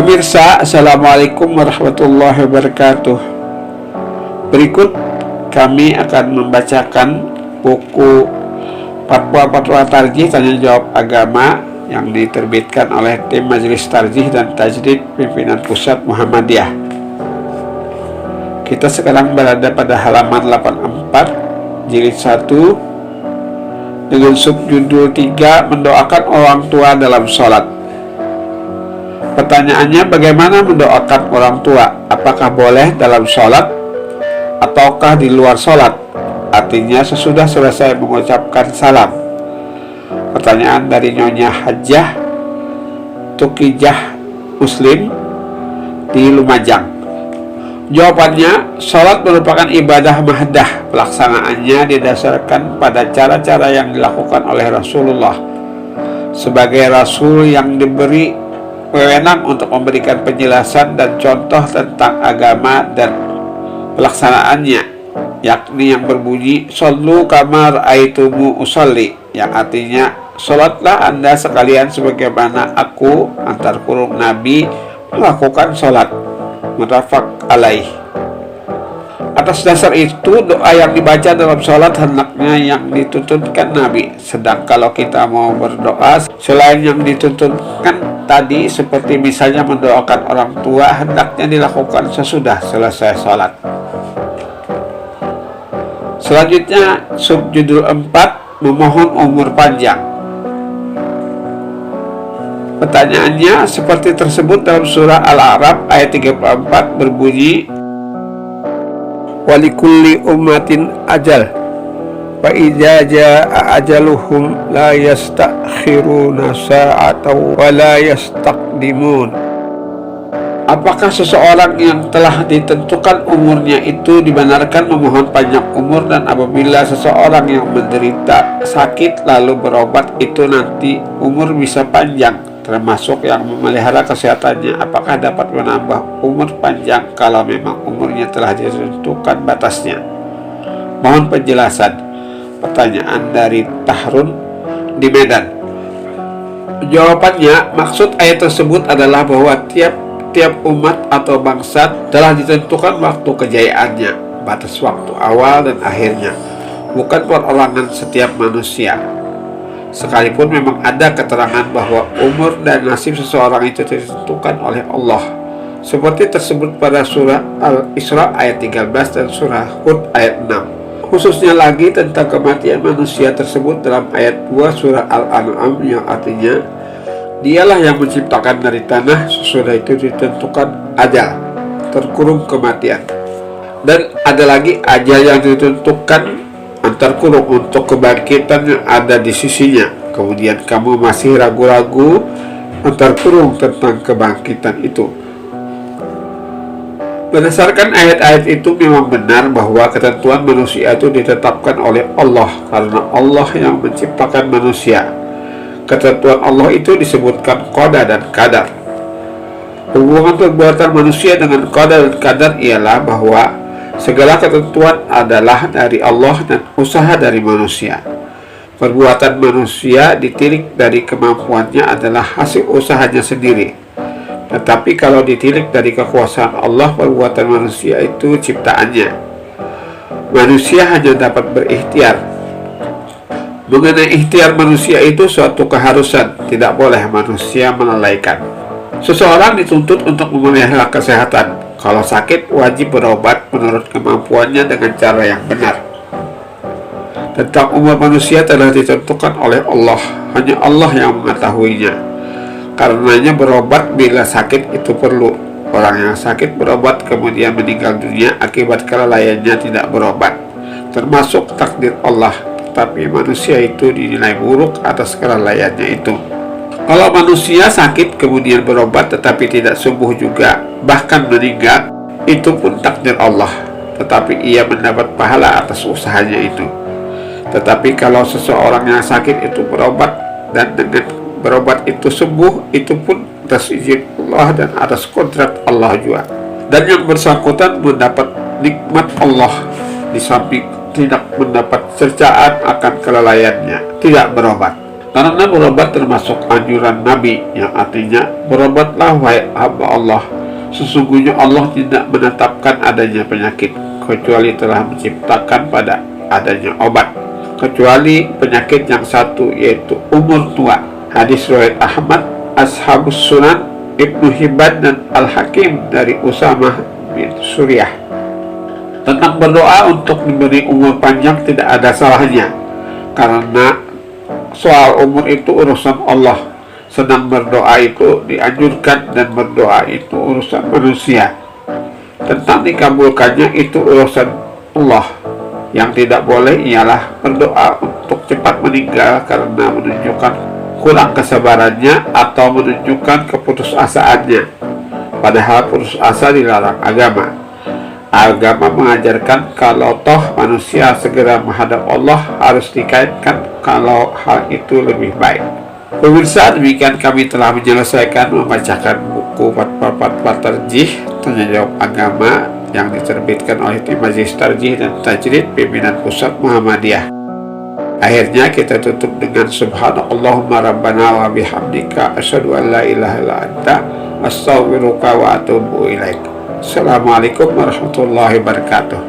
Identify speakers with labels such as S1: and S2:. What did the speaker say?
S1: Pemirsa, Assalamualaikum warahmatullahi wabarakatuh. Berikut kami akan membacakan buku Fatwa Tarjih Tanya Jawab Agama yang diterbitkan oleh tim Majelis Tarjih dan Tajdid Pimpinan Pusat Muhammadiyah. Kita sekarang berada pada halaman 84 jilid 1 dengan subjudul 3, mendoakan orang tua dalam sholat. Pertanyaannya, bagaimana mendoakan orang tua? Apakah boleh dalam sholat ataukah di luar sholat? Artinya sesudah selesai mengucapkan salam. Pertanyaan dari Nyonya Hajjah Tukijah Muslim di Lumajang. Jawabannya, sholat merupakan ibadah mahdah. Pelaksanaannya didasarkan pada cara-cara yang dilakukan oleh Rasulullah. Sebagai Rasul yang diberi wewenang untuk memberikan penjelasan dan contoh tentang agama dan pelaksanaannya, yakni yang berbunyi "Shollu kama ra'aitumu usolli", yang artinya sholatlah Anda sekalian sebagaimana aku antar kurung Nabi melakukan sholat. Muttafaq alaih. Atas dasar itu, doa yang dibaca dalam sholat hendaknya yang dituntunkan Nabi. Sedang kalau kita mau berdoa selain yang dituntunkan tadi, seperti misalnya mendoakan orang tua, hendaknya dilakukan sesudah selesai sholat. Selanjutnya, subjudul 4, memohon umur panjang. Pertanyaannya seperti tersebut dalam surah Al-A'raf ayat 34 berbunyi, walikulli ummatin ajal wa idza jaa ajaluhum la yastakhiruna sa'atan wa la yastaqdimun. Apakah seseorang yang telah ditentukan umurnya itu dibenarkan memohon panjang umur, dan apabila seseorang yang menderita sakit lalu berobat itu nanti umur bisa panjang, termasuk yang memelihara kesehatannya, apakah dapat menambah umur panjang kalau memang umurnya telah ditentukan batasnya? Mohon penjelasan. Pertanyaan dari Tahrun di Medan. Jawabannya, maksud ayat tersebut adalah bahwa tiap umat atau bangsa telah ditentukan waktu kejayaannya, batas waktu awal dan akhirnya, bukan perorangan setiap manusia. Sekalipun memang ada keterangan bahwa umur dan nasib seseorang itu ditentukan oleh Allah, seperti tersebut pada surah Al-Isra ayat 13 dan surah Hud ayat 6. Khususnya lagi tentang kematian manusia tersebut dalam ayat 2 surah Al-An'am, yang artinya Dialah yang menciptakan dari tanah, sesudah itu ditentukan ajal, terkurung kematian. Dan ada lagi ajal yang ditentukan antar kurung untuk kebangkitan yang ada di sisinya. Kemudian kamu masih ragu-ragu antar kurung tentang kebangkitan itu. Berdasarkan ayat-ayat itu, memang benar bahwa ketentuan manusia itu ditetapkan oleh Allah, karena Allah yang menciptakan manusia. Ketentuan Allah itu disebutkan qada dan qadar. Hubungan perbuatan manusia dengan qada dan qadar ialah bahwa segala ketentuan adalah dari Allah dan usaha dari manusia. Perbuatan manusia ditilik dari kemampuannya adalah hasil usahanya sendiri. Tetapi kalau ditilik dari kekuasaan Allah, perbuatan manusia itu ciptaannya. Manusia hanya dapat berikhtiar. Mengenai ikhtiar manusia itu suatu keharusan, tidak boleh manusia melalaikan. Seseorang dituntut untuk memelihara kesehatan. Kalau sakit, wajib berobat menurut kemampuannya dengan cara yang benar. Tentang umur manusia telah ditentukan oleh Allah, hanya Allah yang mengetahuinya. Karenanya berobat bila sakit itu perlu. Orang yang sakit berobat kemudian meninggal dunia akibat kelalaiannya tidak berobat, termasuk takdir Allah. Tapi manusia itu dinilai buruk atas kelalaiannya itu. Kalau manusia sakit kemudian berobat tetapi tidak sembuh juga, bahkan meninggal, itu pun takdir Allah, tetapi ia mendapat pahala atas usahanya itu. Tetapi kalau seseorang yang sakit itu berobat dan dengan berobat itu sembuh, itu pun atas izin Allah dan atas kodrat Allah juga. Dan yang bersangkutan mendapat nikmat Allah di samping tidak mendapat cercaan akan kelalaiannya, tidak berobat. Karena berobat termasuk anjuran Nabi, yang artinya berobatlah wahai hamba Allah. Sesungguhnya Allah tidak menetapkan adanya penyakit kecuali telah menciptakan pada adanya obat, kecuali penyakit yang satu, yaitu umur tua. Hadis riwayat Ahmad, Ashabus Sunan, Ibnu Hibban dan Al-Hakim dari Usamah bin Suryah. Tentang berdoa untuk diberi umur panjang tidak ada salahnya, karena soal umur itu urusan Allah, sedang berdoa itu dianjurkan dan berdoa itu urusan manusia. Tentang dikabulkannya itu urusan Allah. Yang tidak boleh ialah berdoa untuk cepat meninggal karena menunjukkan kurang kesabarannya atau menunjukkan keputusasaannya. Padahal putus asa dilarang agama. Agama mengajarkan kalau toh manusia segera menghadap Allah harus dikaitkan kalau hal itu lebih baik. Pemirsa, demikian kami telah menyelesaikan membacakan buku Fatwa Tarjih Tanya Jawab Agama yang diterbitkan oleh Tim Majelis Tarjih dan Tajrid Pimpinan Pusat Muhammadiyah. Akhirnya kita tutup dengan Subhanallahumma rabbana wa bihamdika asyhadu an la ilaha illa anta astaghfiruka wa atubu ilaik. Assalamualaikum warahmatullahi wabarakatuh.